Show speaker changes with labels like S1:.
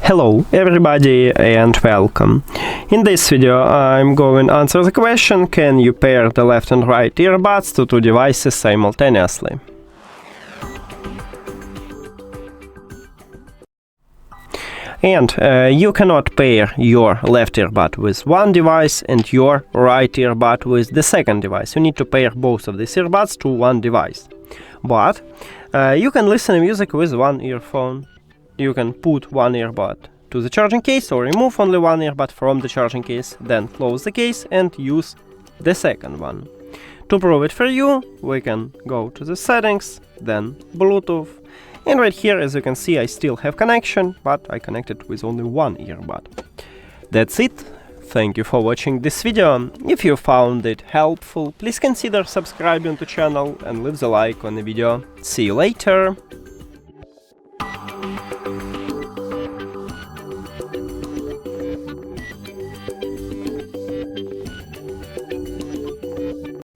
S1: Hello everybody and welcome. In this video I'm going to answer the question: can you pair the left and right earbuds to two devices simultaneously? And you cannot pair your left earbud with one device and your right earbud with the second device. You need to pair both of these earbuds to one device. But you can listen to music with one earphone. You can put one earbud to the charging case or remove only one earbud from the charging case, then close the case and use the second one. To prove it for you, we can go to the settings, then Bluetooth. And right here, as you can see, I still have connection, but I connected with only one earbud. That's it. Thank you for watching this video. If you found it helpful, please consider subscribing to the channel and leave the like on the video. See you later!